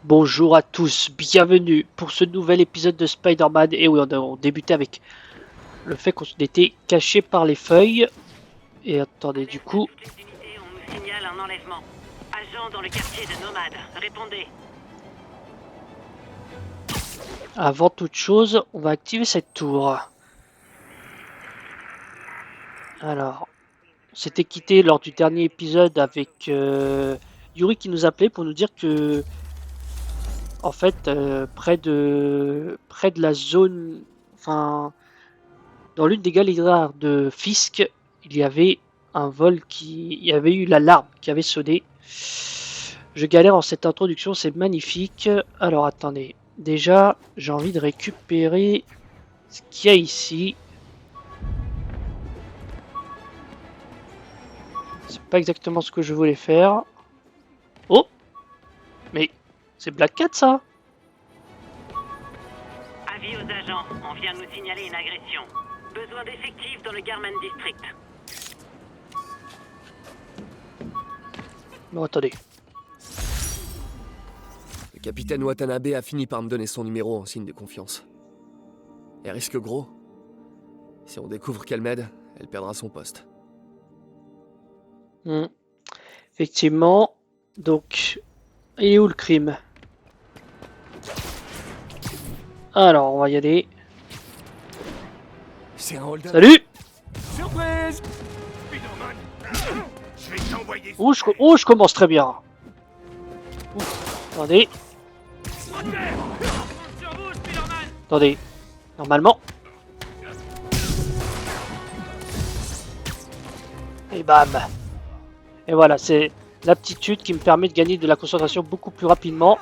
Bonjour à tous, bienvenue pour ce nouvel épisode de Spider-Man. Et oui, on débutait avec le fait qu'on était caché par les feuilles. Et attendez, du coup... Toutes les unités, on nous signale un enlèvement. Agent dans le quartier de Nomade, répondez. Avant toute chose, on va activer cette tour. Alors, on s'était quitté lors du dernier épisode avec Yuri qui nous appelait pour nous dire que, en fait, près de la zone, enfin, dans l'une des galeries de Fisk, il y avait il y avait eu l'alarme qui avait sonné. Je galère en cette introduction, c'est magnifique. Alors attendez, déjà j'ai envie de récupérer ce qu'il y a ici. C'est pas exactement ce que je voulais faire. Oh, mais c'est Black Cat ça. Avis aux agents, on vient de nous signaler une agression. Besoin d'effectifs dans le Garman District. Non attendez. Le capitaine Watanabe a fini par me donner son numéro en signe de confiance. Elle risque gros. Si on découvre qu'elle m'aide, elle perdra son poste. Effectivement. Donc, il est où le crime? Alors, on va y aller. C'est un hold-up. Salut! Surprise! Oh, je commence très bien. Ouf, attendez. Attendez. Normalement. Et bam. Et voilà, c'est l'aptitude qui me permet de gagner de la concentration beaucoup plus rapidement.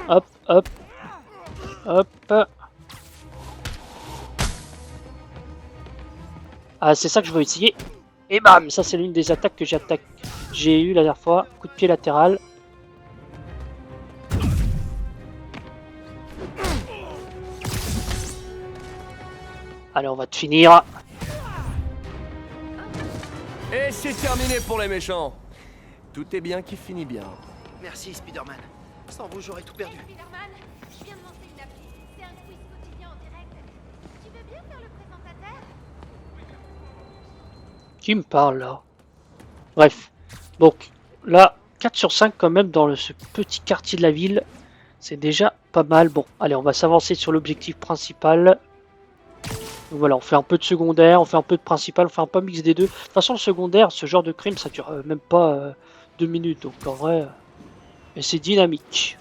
Hop, hop. Hop. Ah, c'est ça que je veux essayer. Et bam, ça c'est l'une des attaques que j'ai eu la dernière fois. Coup de pied latéral. Allez, on va te finir. Et c'est terminé pour les méchants. Tout est bien qui finit bien. Merci, Spider-Man. Sans vous, j'aurais tout perdu. Spider-Man, je viens de lancer une appli. C'est un quiz quotidien en direct. Tu veux bien faire le présentateur? Qui me parle là? Bref. Donc, là, 4 sur 5 quand même dans ce petit quartier de la ville. C'est déjà pas mal. Bon, allez, on va s'avancer sur l'objectif principal. Donc voilà, on fait un peu de secondaire, on fait un peu de principal, on fait un peu mix des deux. De toute façon, le secondaire, ce genre de crime, ça dure même pas 2 minutes. Donc en vrai, mais c'est dynamique.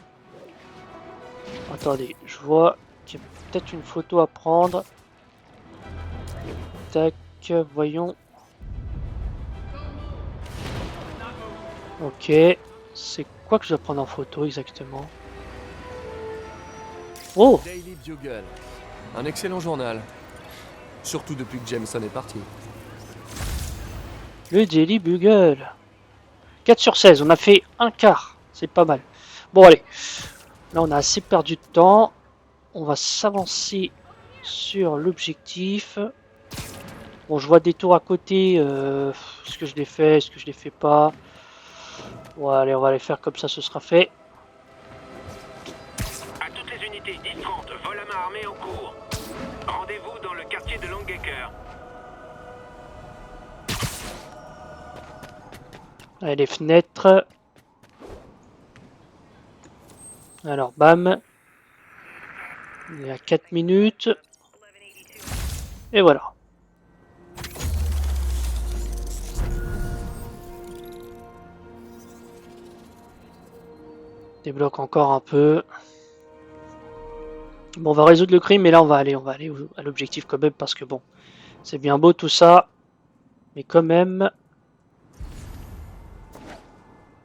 Attendez, je vois qu'il y a peut-être une photo à prendre. Tac, voyons. Ok, c'est quoi que je dois prendre en photo exactement? Oh! Daily Bugle. Un excellent journal. Surtout depuis que Jameson est parti. Le Daily Bugle. 4 sur 16, on a fait un quart. C'est pas mal. Bon, allez. Là, on a assez perdu de temps. On va s'avancer sur l'objectif. Bon, je vois des tours à côté. Est-ce que je les fais? Est-ce que je les fais pas? Bon, allez, on va les faire comme ça, ce sera fait. À toutes les unités, 10-30, vol à main armée en cours. Rendez-vous dans le quartier de Longacre. Allez, les fenêtres. Alors, bam. Il y a 4 minutes. Et voilà. Débloque encore un peu. Bon, on va résoudre le crime, mais là, on va aller à l'objectif quand même, parce que bon, c'est bien beau tout ça. Mais quand même...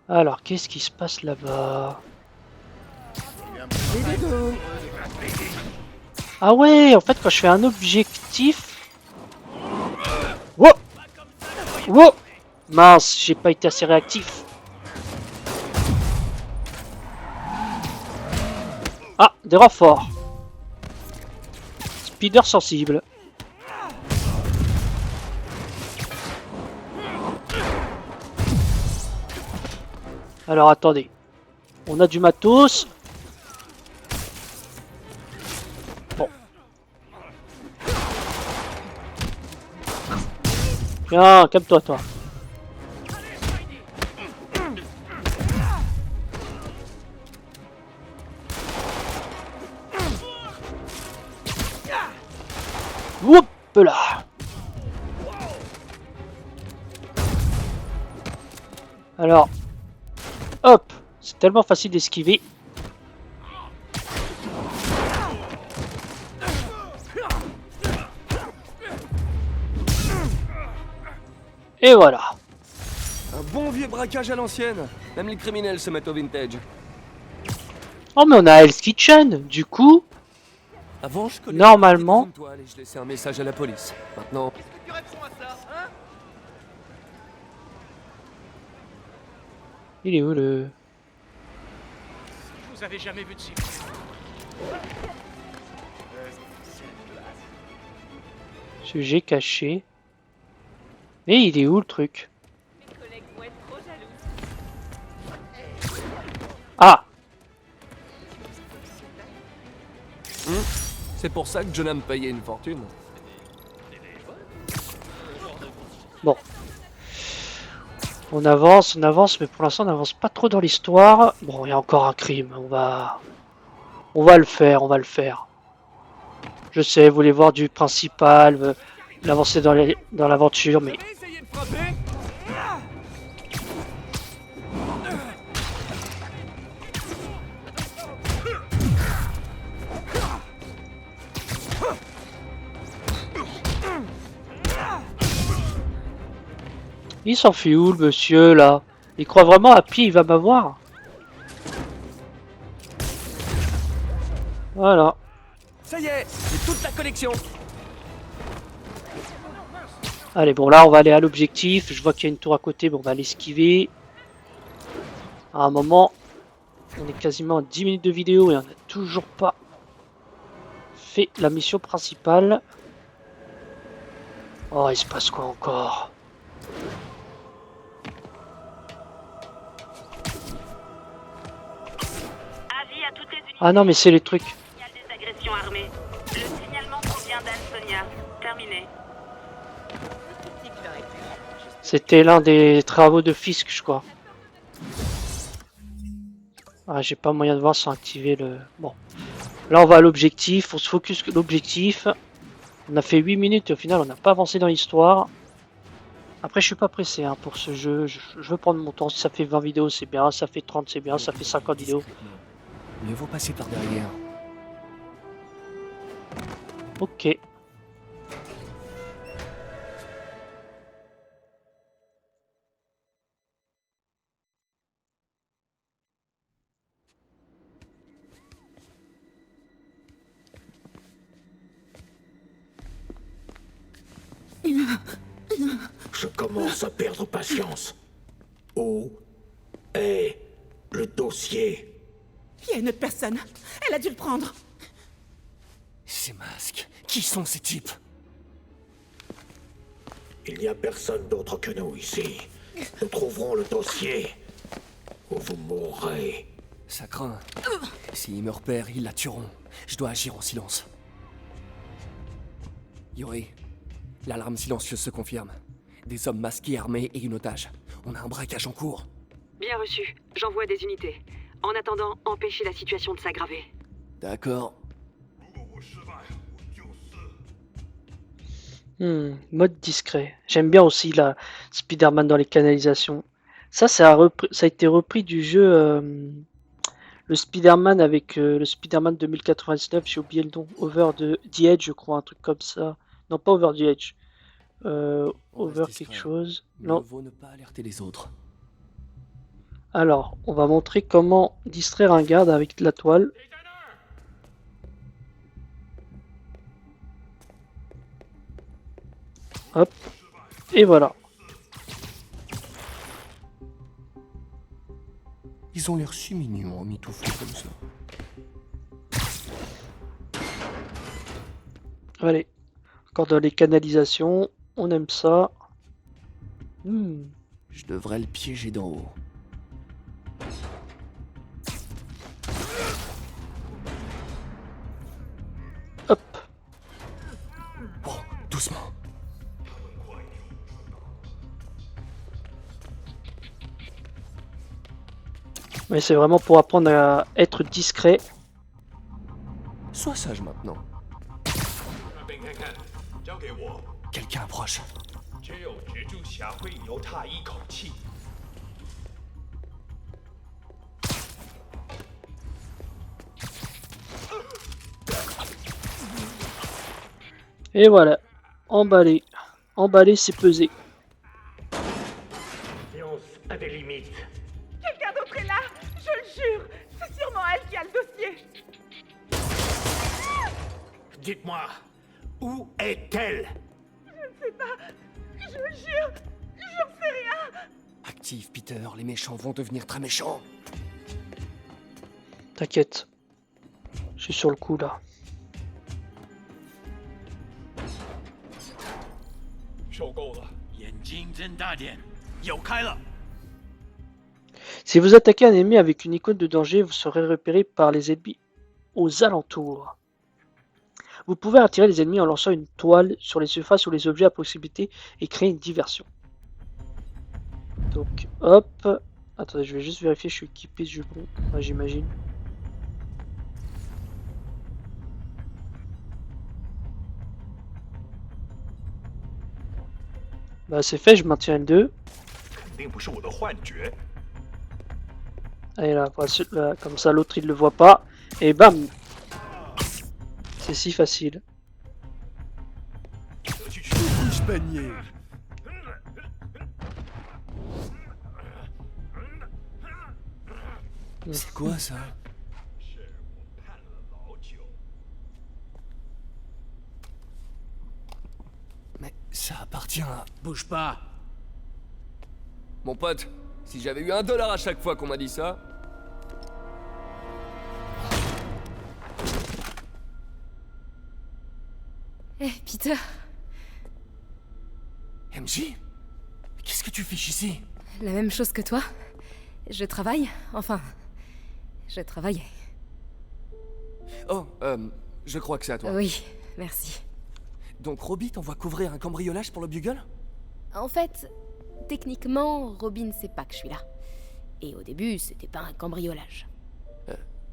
Alors, qu'est-ce qui se passe là-bas? Ah ouais, en fait, quand je fais un objectif... Wow! Wow! Mince, j'ai pas été assez réactif. Ah, des renforts. Speeder sensible. Alors attendez. On a du matos. Bon. Tiens, calme-toi, toi. Hop là. Alors, hop, c'est tellement facile d'esquiver. Et voilà. Un bon vieux braquage à l'ancienne. Même les criminels se mettent au vintage. Oh mais on a Hell's Kitchen, du coup, Avant, je connais normalement... une toile et je laissais un message à la police. Maintenant, Qu'est-ce que tu réponds à ça, hein? Il est où le... Vous avez jamais vu de ci. Sujet caché. Mais il est où le truc? Mes collègues vont être trop jaloux. Ah! c'est pour ça que Jonah me payait une fortune. Bon. On avance, mais pour l'instant on n'avance pas trop dans l'histoire. Bon, il y a encore un crime, on va le faire, Je sais, vous voulez voir du principal, l'avancer dans l'aventure, mais... Essayez de frapper. Il s'enfuit où le monsieur là? Il croit vraiment à pied il va m'avoir? Voilà. Ça y est, c'est toute la collection. Allez, bon là on va aller à l'objectif. Je vois qu'il y a une tour à côté, bon on va l'esquiver. À un moment, on est quasiment à 10 minutes de vidéo et on n'a toujours pas fait la mission principale. Oh, il se passe quoi encore? Avis à toutes les unités. Ah non mais c'est les trucs. Signal des agressions armées. Le signalement provient d'Ansonia. Terminé. C'était l'un des travaux de Fisk, je crois. Ah, j'ai pas moyen de voir sans activer le... Bon. Là, on va à l'objectif. On se focus sur l'objectif. On a fait 8 minutes et au final, on n'a pas avancé dans l'histoire. Après, je suis pas pressé hein, pour ce jeu. Je veux prendre mon temps. Si ça fait 20 vidéos, c'est bien. Ça fait 30, c'est bien. Ça fait 50 vidéos. Mieux vaut passer par derrière. Ok. Je commence à perdre patience. Où est le dossier? Il y a une autre personne. Elle a dû le prendre. Ces masques, qui sont ces types? Il n'y a personne d'autre que nous ici. Nous trouverons le dossier. Ou vous mourrez. Ça craint. S'ils me repèrent, ils la tueront. Je dois agir en silence. Yuri, l'alarme silencieuse se confirme. Des hommes masqués, armés et une otage. On a un braquage en cours. Bien reçu. J'envoie des unités. En attendant, empêchez la situation de s'aggraver. D'accord. Mode discret. J'aime bien aussi la Spider-Man dans les canalisations. Ça a été repris du jeu le Spider-Man avec le Spider-Man 2099, j'ai oublié le nom. Over the Edge, je crois, un truc comme ça. Non, pas Over the Edge. Over quelque chose. Mieux Non. vaut ne pas alerter les autres. Alors, on va montrer comment distraire un garde avec la toile. Hop. Et voilà. Ils ont l'air si mignons en mitouflés comme ça. Allez. Encore dans les canalisations. On aime ça. Je devrais le piéger d'en haut. Hop. Bon, doucement. Mais c'est vraiment pour apprendre à être discret. Sois sage maintenant. Quelqu'un approche. Et voilà. Emballé. Emballé, c'est pesé. Science a des limites. Quelqu'un d'autre est là. Je le jure. C'est sûrement elle qui a le dossier. Dites-moi, où est-elle? Je le jure. J'en sais rien. Active, Peter, les méchants vont devenir très méchants. T'inquiète. Je suis sur le coup là. Si vous attaquez un ennemi avec une icône de danger, vous serez repéré par les ennemis aux alentours. Vous pouvez attirer les ennemis en lançant une toile sur les surfaces ou les objets à proximité et créer une diversion. Donc, hop. Attendez, je vais juste vérifier, je suis équipé, je bon. Ouais, j'imagine. Bah, c'est fait, je maintiens L2. Allez là, là, comme ça l'autre il le voit pas. Et bam! C'est si facile. Panier. C'est quoi ça? Mais ça appartient à... Bouge pas. Mon pote, si j'avais eu $1 à chaque fois qu'on m'a dit ça... Eh, Peter, MJ? Qu'est-ce que tu fiches ici? la même chose que toi. Je travaille, enfin, je travaillais. Oh, je crois que c'est à toi. Oui, merci. Donc Robbie t'envoie couvrir un cambriolage pour le Bugle? En fait, techniquement, Robin sait pas que je suis là. Et au début, c'était pas un cambriolage.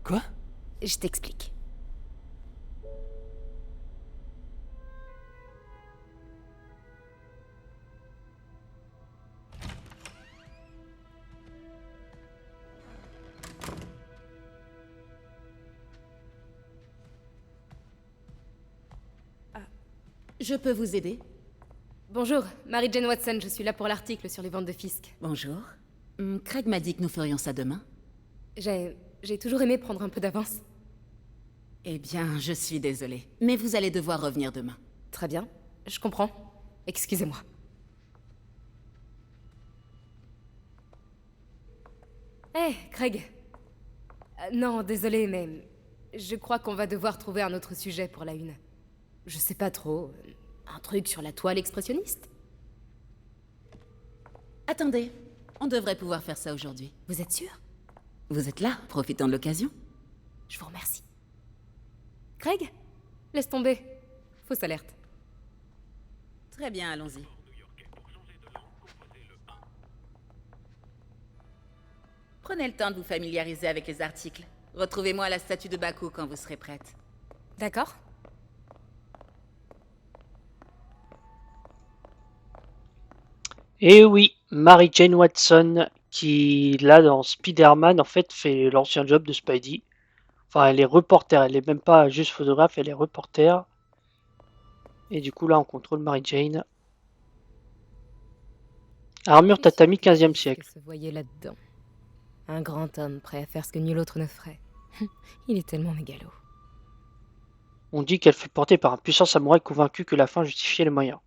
Quoi? Je t'explique. Je peux vous aider? Bonjour, Mary-Jane Watson, je suis là pour l'article sur les ventes de Fisk. Bonjour. Craig m'a dit que nous ferions ça demain. J'ai toujours aimé prendre un peu d'avance. Eh bien, je suis désolée. Mais vous allez devoir revenir demain. Très bien, je comprends. Excusez-moi. Hé, Craig. Non, désolé, mais je crois qu'on va devoir trouver un autre sujet pour la une. Je sais pas trop. Un truc sur la toile expressionniste? Attendez, on devrait pouvoir faire ça aujourd'hui. Vous êtes sûr? Vous êtes là, profitons de l'occasion. Je vous remercie. Craig? Laisse tomber. Fausse alerte. Très bien, allons-y. Prenez le temps de vous familiariser avec les articles. Retrouvez-moi à la statue de Baku quand vous serez prête. D'accord? Et oui, Mary-Jane Watson, qui là dans Spider-Man, en fait, fait l'ancien job de Spidey. Enfin, elle est reporter, elle est même pas juste photographe, elle est reporter. Et du coup, là, on contrôle Mary-Jane. Armure tatami 15e siècle. Se voyait là-dedans. Un grand homme prêt à faire ce que nul autre ne ferait. Il est tellement mégalo. On dit qu'elle fut portée par un puissant samouraï convaincu que la fin justifiait les moyens.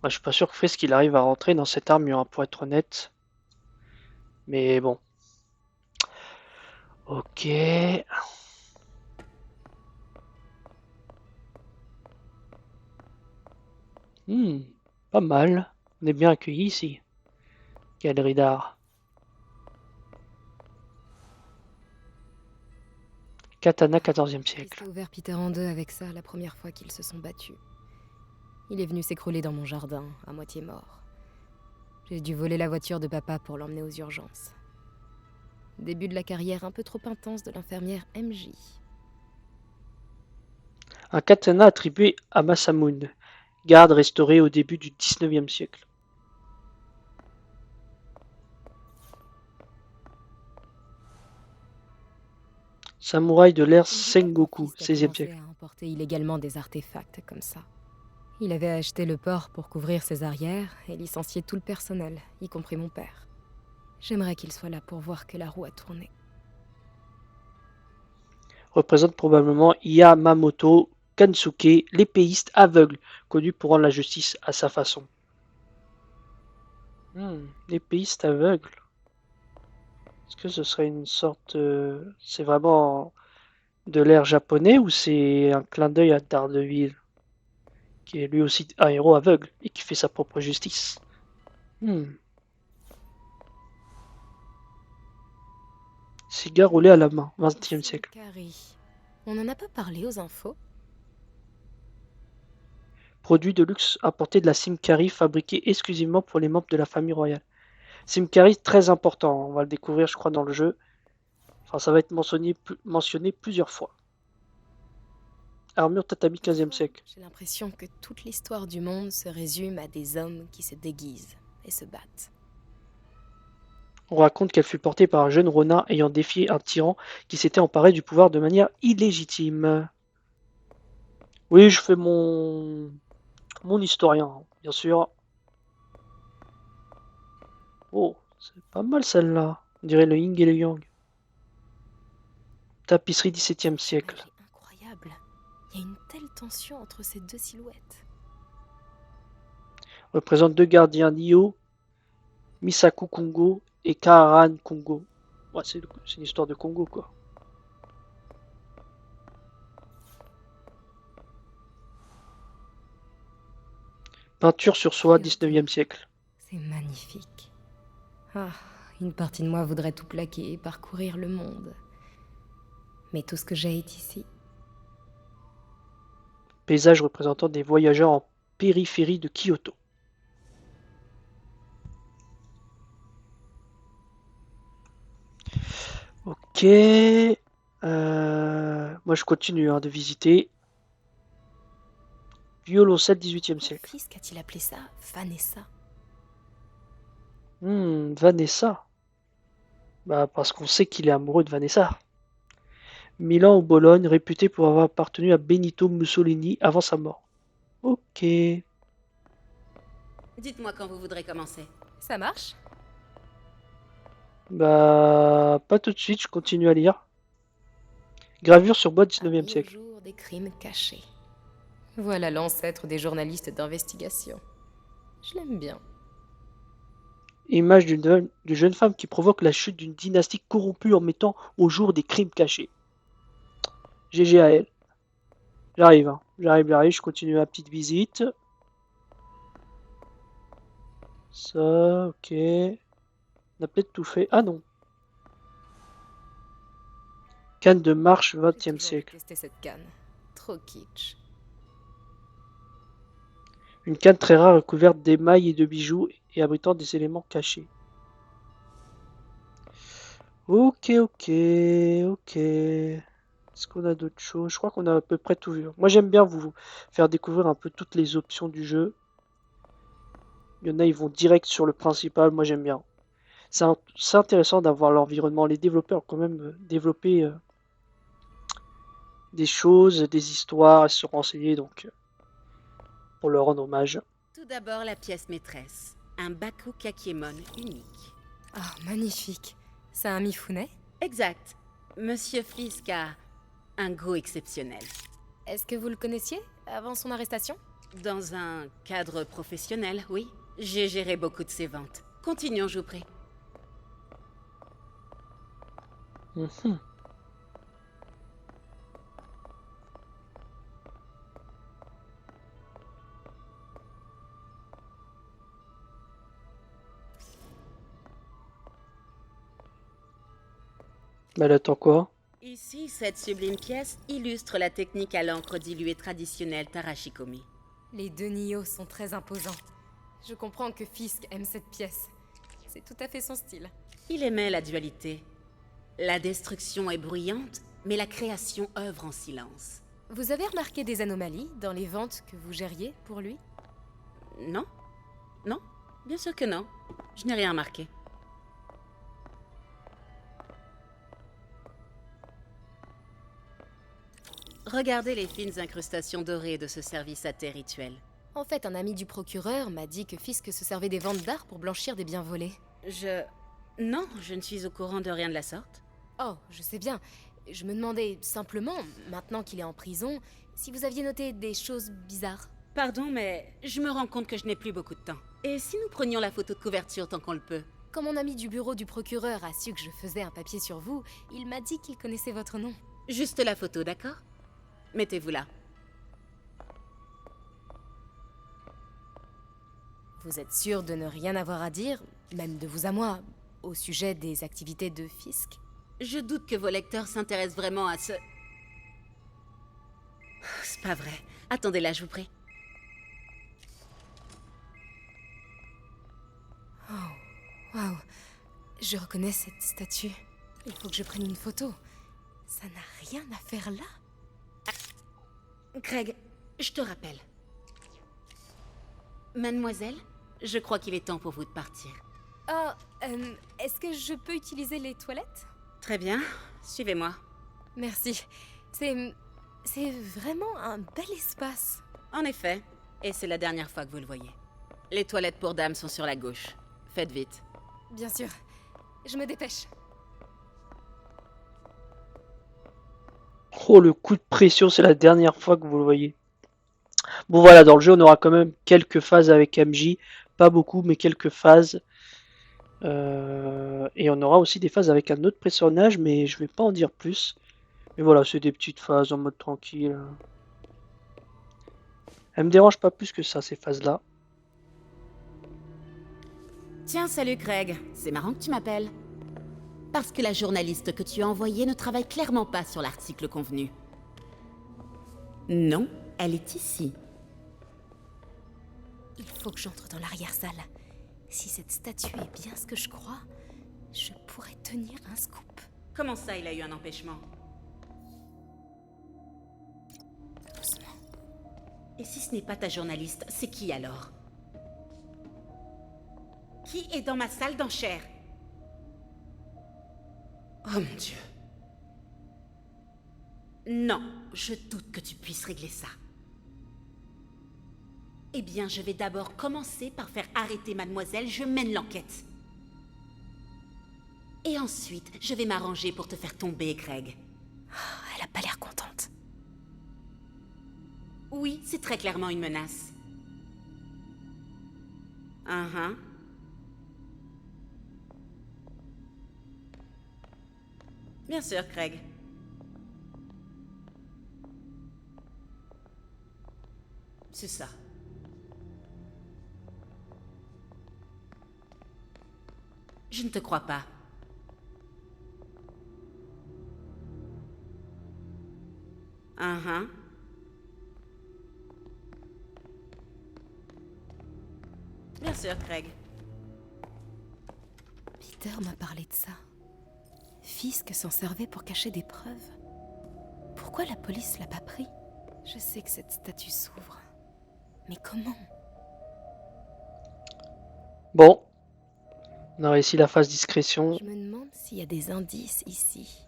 Moi, je suis pas sûr que Frisk il arrive à rentrer dans cette armure, hein, pour être honnête. Mais bon. Ok. Pas mal. On est bien accueillis ici. Galerie d'art. Katana 14e Il siècle. s'est ouvert Peter en deux avec ça la première fois qu'ils se sont battus. Il est venu s'écrouler dans mon jardin, à moitié mort. J'ai dû voler la voiture de papa pour l'emmener aux urgences. Début de la carrière un peu trop intense de l'infirmière MJ. Un katana attribué à Masamune, garde restauré au début du 19e siècle. Samouraï de l'ère Il dit pas que mon Sengoku, fils a 16e commencé siècle. à importer illégalement des artefacts comme ça. Il avait acheté le port pour couvrir ses arrières et licencié tout le personnel, y compris mon père. J'aimerais qu'il soit là pour voir que la roue a tourné. Représente probablement Yamamoto Kansuke, l'épéiste aveugle, connu pour rendre la justice à sa façon. L'épéiste aveugle. Est-ce que ce serait une sorte... c'est vraiment de l'ère japonais ou c'est un clin d'œil à Daredevil, qui est lui aussi un héros aveugle et qui fait sa propre justice? Cigare roulé à la main, 20e siècle. Carrie. On en a pas parlé aux infos? Produit de luxe importé de la Simcari, fabriqué exclusivement pour les membres de la famille royale. Simcari, très important, on va le découvrir je crois dans le jeu. Enfin ça va être mentionné plusieurs fois. Armure tatami 15e siècle. J'ai l'impression que toute l'histoire du monde se résume à des hommes qui se déguisent et se battent. On raconte qu'elle fut portée par un jeune Ronin ayant défié un tyran qui s'était emparé du pouvoir de manière illégitime. Oui, je fais mon historien, bien sûr. Oh, c'est pas mal celle-là. On dirait le yin et le yang. Tapisserie 17e siècle. Incroyable. Il y a une telle tension entre ces deux silhouettes. Représente deux gardiens Nio, Misaku Kongo et Karan Kongo. Ouais, c'est une histoire de Congo, quoi. Peinture sur soie, 19e siècle. C'est magnifique. Ah, une partie de moi voudrait tout plaquer et parcourir le monde. Mais tout ce que j'ai est ici. Paysage représentant des voyageurs en périphérie de Kyoto. Ok. Moi je continue de visiter. Violoncelle 18e siècle. Fils, qu'a-t-il appelé ça? Vanessa. Vanessa. Bah parce qu'on sait qu'il est amoureux de Vanessa. Milan ou Bologne, réputé pour avoir appartenu à Benito Mussolini avant sa mort. Ok. Dites-moi quand vous voudrez commencer. Ça marche? Bah pas tout de suite, je continue à lire. Gravure sur bois 19e siècle. Jour des crimes cachés. Voilà l'ancêtre des journalistes d'investigation. Je l'aime bien. Image d'une jeune femme qui provoque la chute d'une dynastie corrompue en mettant au jour des crimes cachés. GG à elle. J'arrive, j'arrive, je continue ma petite visite. Ça, ok. On a peut-être tout fait. Ah non. Canne de marche 20e siècle. Tester cette canne. Trop kitsch. Une canne très rare recouverte d'émail et de bijoux et abritant des éléments cachés. Ok. Est-ce qu'on a d'autres choses? Je crois qu'on a à peu près tout vu. Moi j'aime bien vous faire découvrir un peu toutes les options du jeu. Il y en a, ils vont direct sur le principal. Moi j'aime bien. C'est intéressant d'avoir l'environnement. Les développeurs ont quand même développé des choses, des histoires, et se renseigner donc pour leur rendre hommage. Tout d'abord la pièce maîtresse, un Baku Kakiemon unique. Ah, magnifique. C'est un Mifune? Exact. Monsieur Fisk a un goût exceptionnel. Est-ce que vous le connaissiez avant son arrestation? Dans un cadre professionnel, oui. J'ai géré beaucoup de ses ventes. Continuons, je vous prie. Mais elle attend quoi? Ici, cette sublime pièce illustre la technique à l'encre diluée traditionnelle Tarashikomi. Les deux Nioh sont très imposants. Je comprends que Fisk aime cette pièce. C'est tout à fait son style. Il aimait la dualité. La destruction est bruyante, mais la création œuvre en silence. Vous avez remarqué des anomalies dans les ventes que vous gériez pour lui? Non? Non? Bien sûr que non. Je n'ai rien remarqué. Regardez les fines incrustations dorées de ce service à thé rituel. En fait, un ami du procureur m'a dit que Fisk se servait des ventes d'art pour blanchir des biens volés. Non, je ne suis au courant de rien de la sorte. Oh, je sais bien. Je me demandais simplement, maintenant qu'il est en prison, si vous aviez noté des choses bizarres. Pardon, mais je me rends compte que je n'ai plus beaucoup de temps. Et si nous prenions la photo de couverture tant qu'on le peut? Quand mon ami du bureau du procureur a su que je faisais un papier sur vous, il m'a dit qu'il connaissait votre nom. Juste la photo, d'accord? Mettez-vous là. Vous êtes sûr de ne rien avoir à dire, même de vous à moi, au sujet des activités de Fisk? Je doute que vos lecteurs s'intéressent vraiment à ce... C'est pas vrai. Attendez là, je vous prie. Oh, waouh. Je reconnais cette statue. Il faut que je prenne une photo. Ça n'a rien à faire là. Craig, je te rappelle. Mademoiselle, je crois qu'il est temps pour vous de partir. Oh, est-ce que je peux utiliser les toilettes? Très bien, suivez-moi. Merci. C'est vraiment un bel espace. En effet, et c'est la dernière fois que vous le voyez. Les toilettes pour dames sont sur la gauche. Faites vite. Bien sûr. Je me dépêche. Oh, le coup de pression, c'est la dernière fois que vous le voyez. Bon voilà, dans le jeu, on aura quand même quelques phases avec MJ. Pas beaucoup, mais quelques phases. Et on aura aussi des phases avec un autre personnage, mais je vais pas en dire plus. Mais voilà, c'est des petites phases en mode tranquille. Elles me dérangent pas plus que ça, ces phases-là. Tiens, salut Craig. C'est marrant que tu m'appelles. Parce que la journaliste que tu as envoyée ne travaille clairement pas sur l'article convenu. Non, elle est ici. Il faut que j'entre dans l'arrière-salle. Si cette statue est bien ce que je crois, je pourrais tenir un scoop. Comment ça, il a eu un empêchement? Doucement. Et si ce n'est pas ta journaliste, c'est qui alors? Qui est dans ma salle d'enchères? Oh mon Dieu. Non, je doute que tu puisses régler ça. Eh bien, je vais d'abord commencer par faire arrêter mademoiselle, je mène l'enquête. Et ensuite, je vais m'arranger pour te faire tomber, Craig. Elle a pas l'air contente. Oui, c'est très clairement une menace. Bien sûr, Craig. C'est ça. Je ne te crois pas. Bien sûr, Craig. Peter m'a parlé de ça. Fisk s'en servait pour cacher des preuves. Pourquoi la police l'a pas pris? Je sais que cette statue s'ouvre. Mais comment? Bon. On a réussi la phase discrétion. Je me demande s'il y a des indices ici.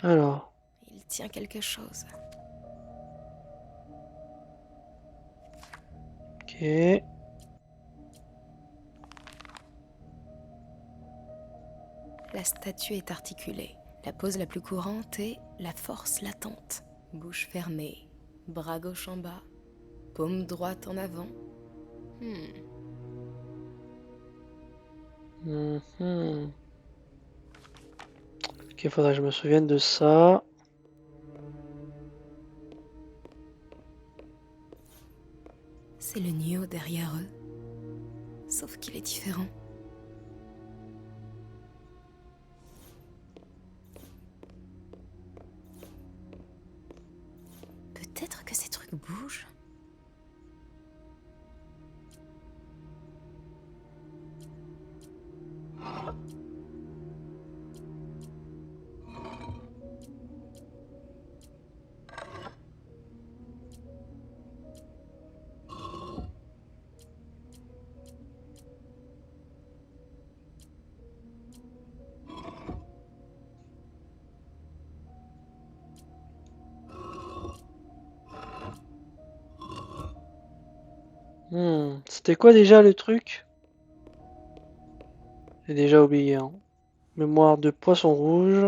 Alors. Il tient quelque chose. Ok. La statue est articulée. La pose la plus courante est la force latente. Bouche fermée, bras gauche en bas, paume droite en avant. Ok, faudrait que je me souvienne de ça. C'est le Nioh derrière eux. Sauf qu'il est différent. Peut-être que ces trucs bougent. C'était quoi déjà le truc? J'ai déjà oublié. Hein. Mémoire de poisson rouge.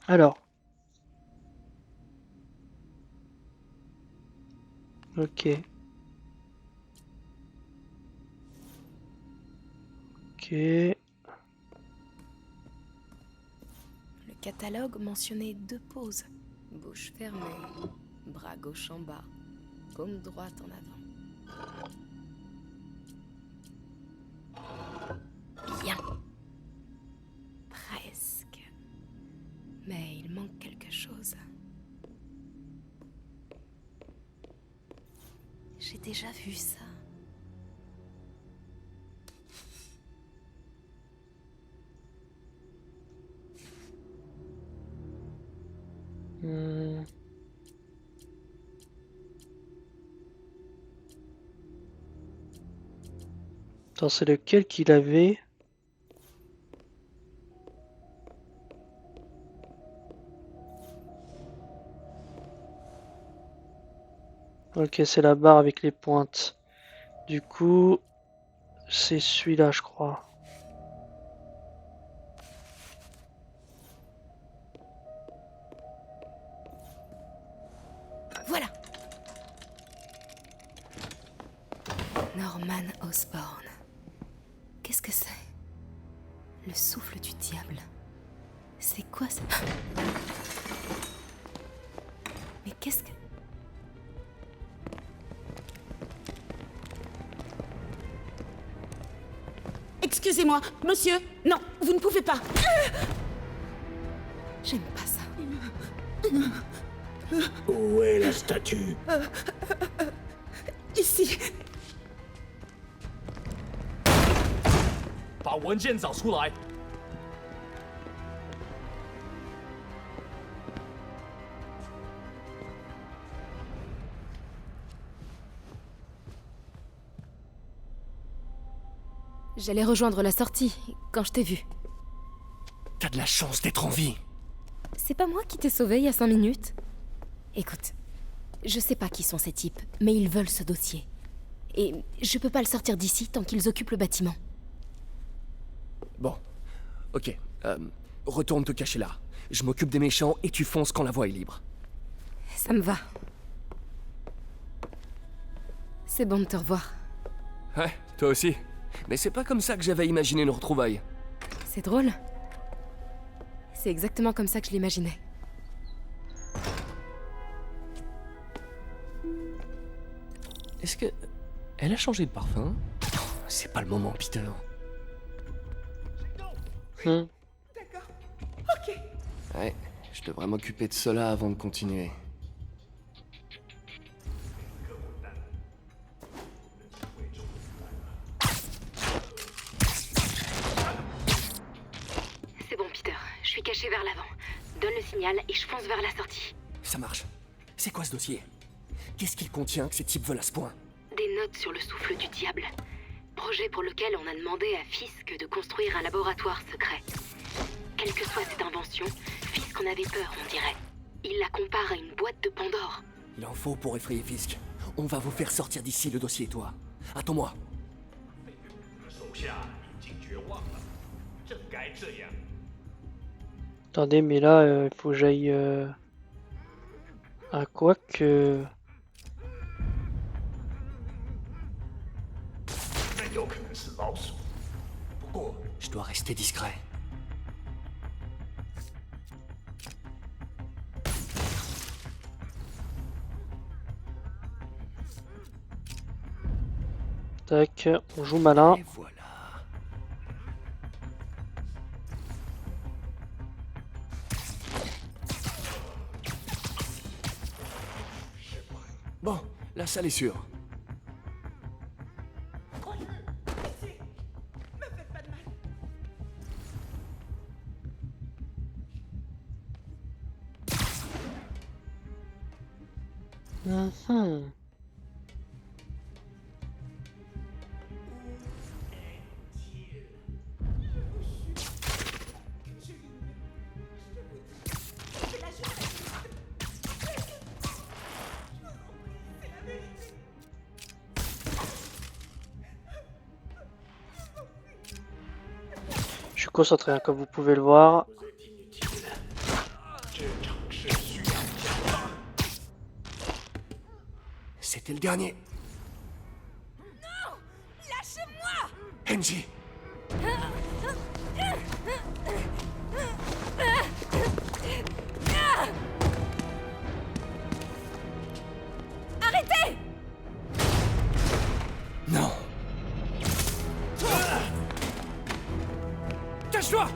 Alors. Ok. Ok. Le catalogue mentionnait 2 poses. Bouche fermée, bras gauche en bas, paume droite en avant. Bien. Presque. Mais il manque quelque chose. J'ai déjà vu ça. Attends, c'est lequel qu'il avait? Ok, c'est la barre avec les pointes. Du coup, c'est celui-là, je crois. Voilà. Norman Osborn. Qu'est-ce que c'est? Le souffle du diable. C'est quoi ça? Mais qu'est-ce que... Excusez-moi, monsieur. Non, vous ne pouvez pas. J'aime pas ça. Où est la statue? Ici. 把文件找出来。 J'allais rejoindre la sortie quand je t'ai vu. T'as de la chance d'être en vie. C'est pas moi qui t'ai sauvé il y a 5 minutes? Écoute, je sais pas qui sont ces types, mais ils veulent ce dossier. Et je peux pas le sortir d'ici tant qu'ils occupent le bâtiment. Bon, ok. Retourne te cacher là. Je m'occupe des méchants et tu fonces quand la voie est libre. Ça me va. C'est bon de te revoir. Ouais, toi aussi. Mais c'est pas comme ça que j'avais imaginé nos retrouvailles. C'est drôle. C'est exactement comme ça que je l'imaginais. Est-ce que... Elle a changé de parfum? C'est pas le moment, Peter. D'accord. Ok. Ouais, je devrais m'occuper de cela avant de continuer. C'est bon, Peter. Je suis caché vers l'avant. Donne le signal et je fonce vers la sortie. Ça marche. C'est quoi ce dossier? Qu'est-ce qu'il contient que ces types veulent à ce point? Des notes sur le souffle du diable. Projet pour lequel on a demandé à Fisk de construire un laboratoire secret. Quelle que soit cette invention, Fisk en avait peur, on dirait. Il la compare à une boîte de Pandore. Il en faut pour effrayer Fisk. On va vous faire sortir d'ici le dossier, toi. Attends-moi. 手下已经绝望了，正该这样。 Attendez, mais là, il faut que j'aille... à quoi que... 那有可能是老鼠，不过 Je dois rester discret. Tac, on joue malin. Et voilà. Bon, la salle est sûre. Pitié, me faites pas de mal. Mhm. C'est la journaliste. C'est la vérité. Je suis concentré, hein, comme vous pouvez le voir. Vous êtes inutile. C'était le dernier. Lâchez-moi! Henji! Arrêtez! Non! Cache-toi!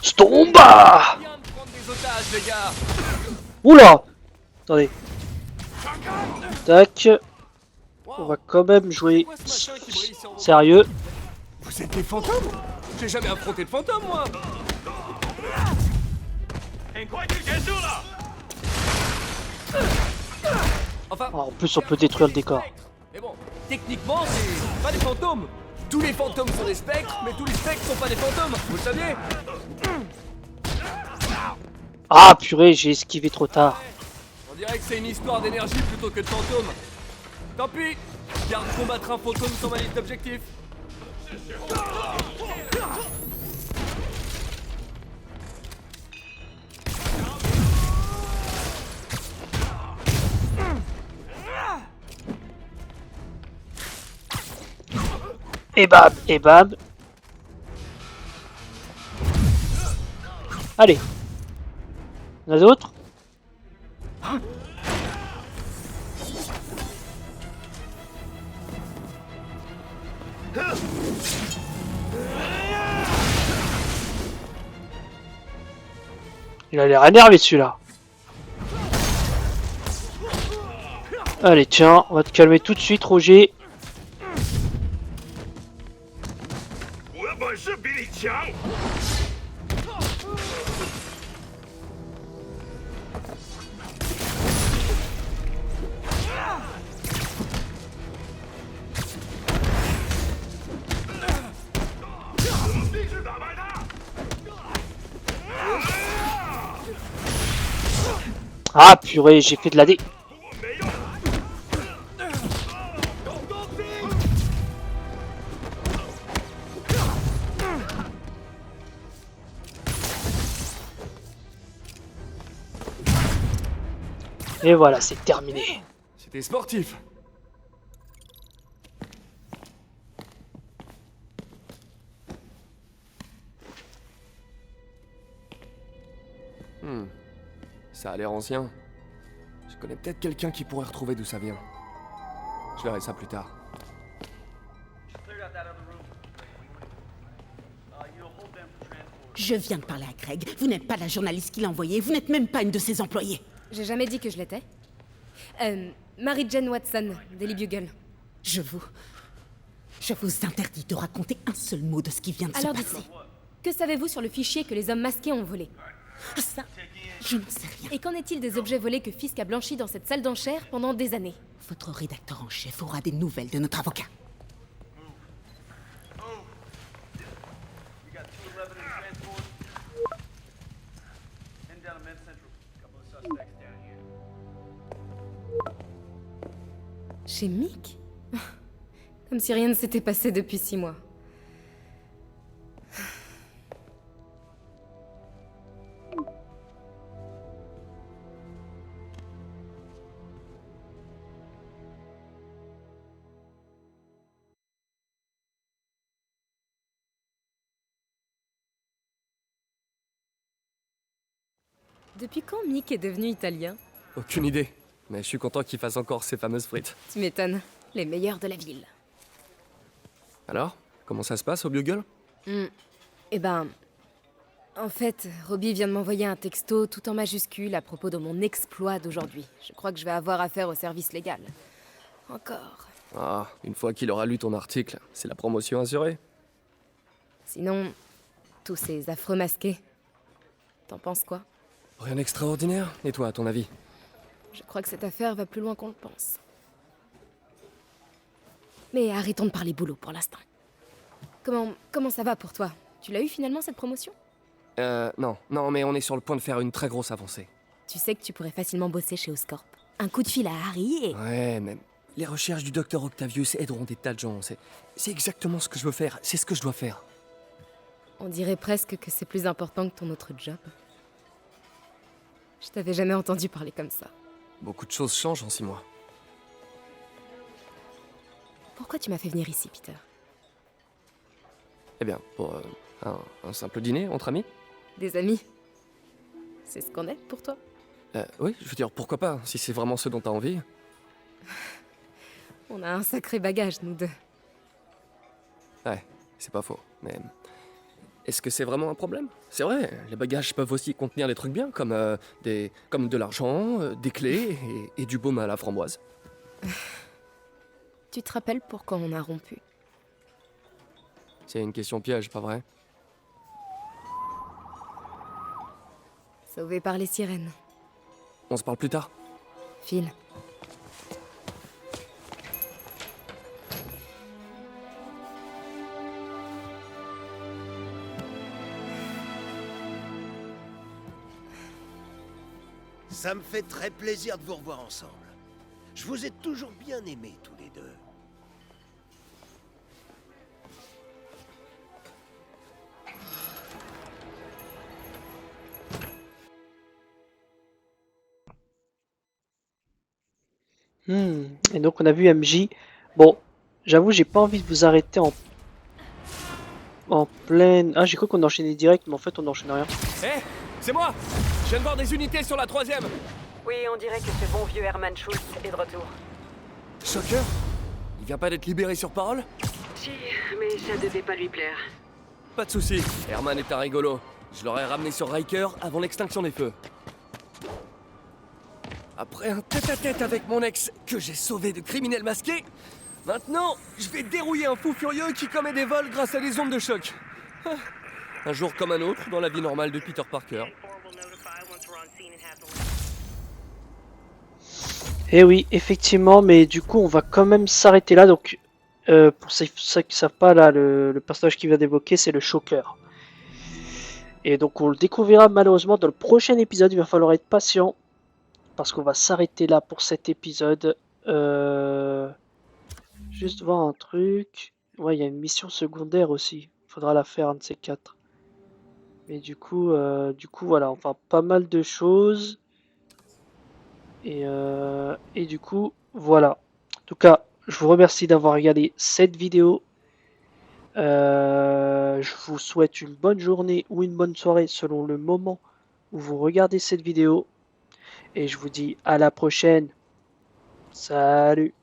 Stomba! Viens de prendre des otages, les gars! Oula! Attendez. Tac. On va quand même jouer Pourquoi ce machin qui brille sur vos- sérieux. Vous êtes des fantômes? J'ai jamais affronté de fantômes, moi! 很快就结束了。 Enfin, Ah, en plus, on peut détruire le décor. mais bon, techniquement, c'est pas des fantômes. Tous les fantômes sont des spectres, mais tous les spectres sont pas des fantômes, vous le saviez? Ah, purée, j'ai esquivé trop tard. On dirait que c'est une histoire d'énergie plutôt que de fantômes. Tant pis, garde combattre un fantôme sur ma liste d'objectifs. Et bam, et bam. Allez. Il y en a d'autres? Il a l'air énervé celui-là. Allez, tiens, on va te calmer tout de suite, Roger. 我的本事比你强。 Ah, purée, j'ai fait de la dé. Et voilà, c'est terminé. C'était sportif. Ça a l'air ancien. Je connais peut-être quelqu'un qui pourrait retrouver d'où ça vient. Je verrai ça plus tard. Je viens de parler à Craig. Vous n'êtes pas la journaliste qui l'a envoyé. Vous n'êtes même pas une de ses employées. J'ai jamais dit que je l'étais. Mary Jane Watson, Daily Bugle. Je vous interdis de raconter un seul mot de ce qui vient de Alors se passer. dites-moi, que savez-vous sur le fichier que les hommes masqués ont volé? Ça, je ne sais rien. Et qu'en est-il des objets volés que Fisk a blanchis dans cette salle d'enchères pendant des années? Votre rédacteur en chef aura des nouvelles de notre avocat. Chez Mick? Comme si rien ne s'était passé depuis 6 mois. Depuis quand Mick est devenu italien? Aucune idée. Mais je suis content qu'il fasse encore ces fameuses frites. Tu m'étonnes. Les meilleurs de la ville. Alors, comment ça se passe au Bugle? Eh ben... En fait, Robbie vient de m'envoyer un texto tout en majuscule à propos de mon exploit d'aujourd'hui. Je crois que je vais avoir affaire au service légal. Encore. Ah, une fois qu'il aura lu ton article, c'est la promotion assurée. Sinon, tous ces affreux masqués. T'en penses quoi? Rien d'extraordinaire. Et toi, à ton avis? Je crois que cette affaire va plus loin qu'on le pense. Mais arrêtons de parler boulot pour l'instant. Comment ça va pour toi? Tu l'as eu finalement cette promotion? Non, mais on est sur le point de faire une très grosse avancée. Tu sais que tu pourrais facilement bosser chez Oscorp. Un coup de fil à Harry et... Ouais, mais les recherches du docteur Octavius aideront des tas de gens. C'est exactement ce que je veux faire. C'est ce que je dois faire. On dirait presque que c'est plus important que ton autre job. Je t'avais jamais entendu parler comme ça. Beaucoup de choses changent en 6 mois. Pourquoi tu m'as fait venir ici, Peter? Eh bien, pour un simple dîner entre amis. Des amis? C'est ce qu'on est pour toi? Oui, je veux dire, pourquoi pas, si c'est vraiment ce dont t'as envie. On a un sacré bagage, nous deux. Ouais, c'est pas faux, mais... Est-ce que c'est vraiment un problème? C'est vrai, les bagages peuvent aussi contenir des trucs bien, comme de l'argent, des clés et du baume à la framboise. Tu te rappelles pourquoi on a rompu? C'est une question piège, pas vrai? Sauvé par les sirènes. On se parle plus tard? File. Ça me fait très plaisir de vous revoir ensemble. Je vous ai toujours bien aimés tous les deux. Et donc on a vu MJ. Bon, j'avoue, j'ai pas envie de vous arrêter en pleine... Ah, j'ai cru qu'on enchaînait direct, mais en fait on n'enchaîne rien. Hé, c'est moi! Je viens de voir des unités sur la 3ème! Oui, on dirait que ce bon vieux Herman Schultz est de retour. Shocker? Il vient pas d'être libéré sur parole? Si, mais ça devait pas lui plaire. Pas de soucis, Herman est un rigolo. Je l'aurais ramené sur Riker avant l'extinction des feux. Après un tête-à-tête avec mon ex que j'ai sauvé de criminels masqués, maintenant, je vais dérouiller un fou furieux qui commet des vols grâce à des ondes de choc. Un jour comme un autre dans la vie normale de Peter Parker. Eh oui, effectivement, mais du coup, on va quand même s'arrêter là. Donc, pour ceux qui ne savent pas, là, le personnage qui vient d'évoquer, c'est le Shocker. Et donc, on le découvrira malheureusement dans le prochain épisode. Il va falloir être patient, parce qu'on va s'arrêter là pour cet épisode. Juste voir un truc. Ouais, il y a une mission secondaire aussi. Il faudra la faire, un de ces 4. Mais du coup, voilà, enfin, pas mal de choses. Et du coup, voilà. En tout cas, je vous remercie d'avoir regardé cette vidéo. Je vous souhaite une bonne journée ou une bonne soirée selon le moment où vous regardez cette vidéo. Et je vous dis à la prochaine. Salut!